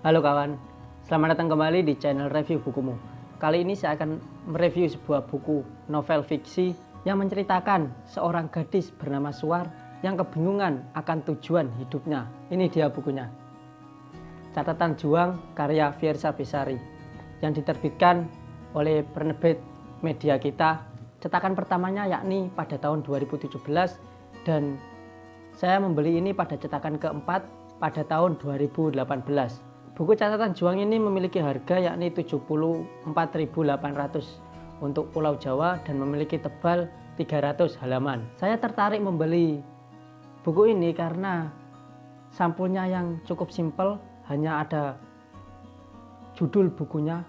Halo kawan, selamat datang kembali di channel Review Bukumu. Kali ini saya akan mereview sebuah buku novel fiksi yang menceritakan seorang gadis bernama Suar yang kebingungan akan tujuan hidupnya. Ini dia bukunya. Catatan Juang karya Fiersa Besari yang diterbitkan oleh penerbit Media Kita. Cetakan pertamanya yakni pada tahun 2017 dan saya membeli ini pada cetakan keempat pada tahun 2018. Buku Catatan Juang ini memiliki harga yakni 74.800 untuk Pulau Jawa dan memiliki tebal 300 halaman. Saya tertarik membeli buku ini karena sampulnya yang cukup simpel, hanya ada judul bukunya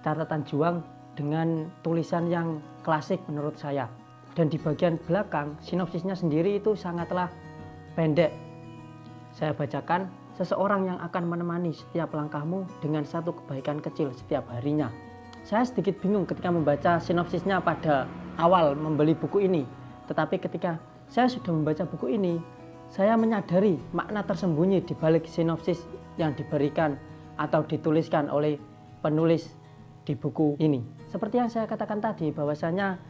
Catatan Juang dengan tulisan yang klasik menurut saya. Dan di bagian belakang sinopsisnya sendiri itu sangatlah pendek. Saya bacakan, seseorang yang akan menemani setiap langkahmu dengan satu kebaikan kecil setiap harinya. Saya sedikit bingung ketika membaca sinopsisnya pada awal membeli buku ini. Tetapi ketika saya sudah membaca buku ini, saya menyadari makna tersembunyi di balik sinopsis yang diberikan atau dituliskan oleh penulis di buku ini. Seperti yang saya katakan tadi, bahwasanya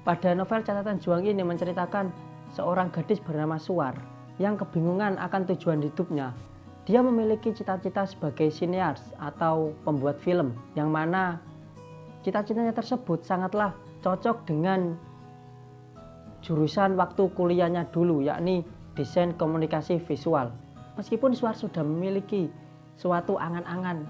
pada novel Catatan Juang ini menceritakan seorang gadis bernama Suar yang kebingungan akan tujuan hidupnya. Dia memiliki cita-cita sebagai sineas atau pembuat film, yang mana cita-citanya tersebut sangatlah cocok dengan jurusan waktu kuliahnya dulu, yakni desain komunikasi visual. Meskipun Suar sudah memiliki suatu angan-angan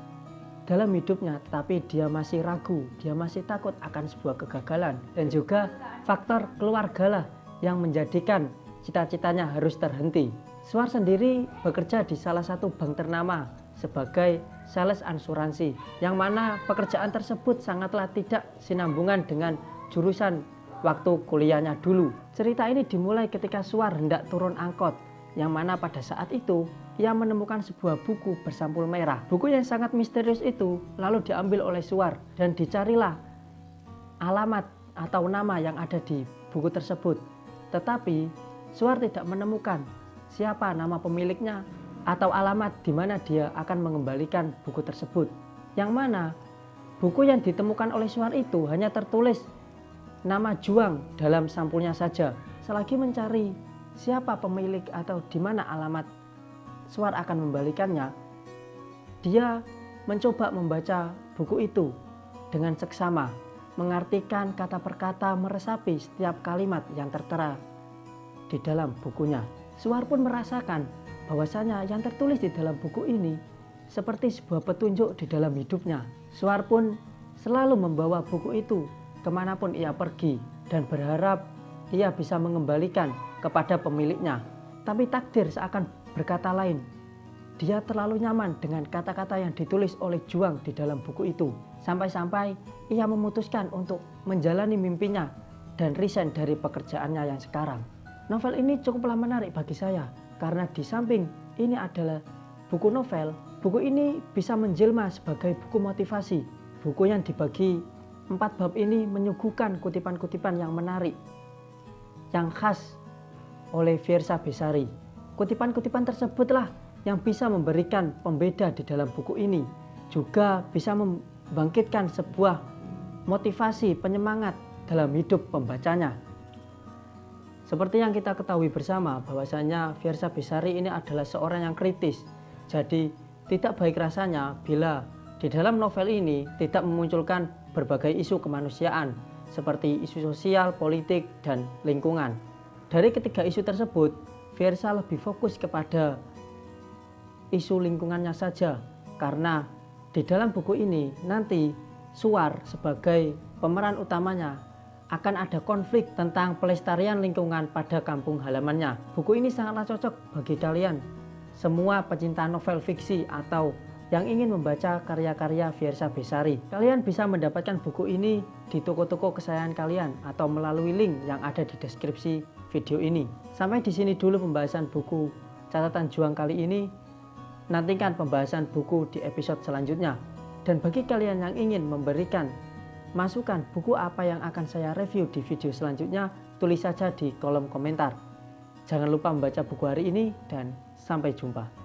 dalam hidupnya, tetapi dia masih ragu, dia masih takut akan sebuah kegagalan. Dan juga faktor keluarga lah yang menjadikan cita-citanya harus terhenti. Suar sendiri bekerja di salah satu bank ternama sebagai sales asuransi, yang mana pekerjaan tersebut sangatlah tidak sinambungan dengan jurusan waktu kuliahnya dulu. Cerita ini dimulai ketika Suar hendak turun angkot, yang mana pada saat itu ia menemukan sebuah buku bersampul merah. Buku yang sangat misterius itu lalu diambil oleh Suar dan dicarilah alamat atau nama yang ada di buku tersebut. Tetapi Suar tidak menemukan siapa nama pemiliknya atau alamat di mana dia akan mengembalikan buku tersebut. Yang mana buku yang ditemukan oleh Suar itu hanya tertulis nama Juang dalam sampulnya saja. Selagi mencari siapa pemilik atau di mana alamat Suar akan membalikannya, dia mencoba membaca buku itu dengan seksama, mengartikan kata per kata, meresapi setiap kalimat yang tertera di dalam bukunya. Suar pun merasakan bahwasanya yang tertulis di dalam buku ini seperti sebuah petunjuk di dalam hidupnya. Suar pun selalu membawa buku itu kemanapun ia pergi dan berharap ia bisa mengembalikan kepada pemiliknya. Tapi takdir seakan berkata lain. Dia terlalu nyaman dengan kata-kata yang ditulis oleh Juang di dalam buku itu. Sampai-sampai ia memutuskan untuk menjalani mimpinya dan resign dari pekerjaannya yang sekarang. Novel ini cukuplah menarik bagi saya karena di samping ini adalah buku novel, buku ini bisa menjelma sebagai buku motivasi. Buku yang dibagi 4 bab ini menyuguhkan kutipan-kutipan yang menarik, yang khas oleh Fiersa Besari. Kutipan-kutipan tersebutlah yang bisa memberikan pembeda di dalam buku ini, juga bisa membangkitkan sebuah motivasi, penyemangat dalam hidup pembacanya. Seperti yang kita ketahui bersama bahwasanya Fiersa Besari ini adalah seorang yang kritis. Jadi tidak baik rasanya bila di dalam novel ini tidak memunculkan berbagai isu kemanusiaan seperti isu sosial, politik, dan lingkungan. Dari ketiga isu tersebut, Fiersa lebih fokus kepada isu lingkungannya saja, karena di dalam buku ini nanti Suar sebagai pemeran utamanya akan ada konflik tentang pelestarian lingkungan pada kampung halamannya. Buku ini sangatlah cocok bagi kalian semua pecinta novel fiksi atau yang ingin membaca karya-karya Fiersa Besari. Kalian bisa mendapatkan buku ini di toko-toko kesayangan kalian atau melalui link yang ada di deskripsi video ini. Sampai di sini dulu pembahasan buku Catatan Juang kali ini. Nantikan pembahasan buku di episode selanjutnya. Dan bagi kalian yang ingin memberikan masukan buku apa yang akan saya review di video selanjutnya, tulis saja di kolom komentar. Jangan lupa membaca buku hari ini dan sampai jumpa.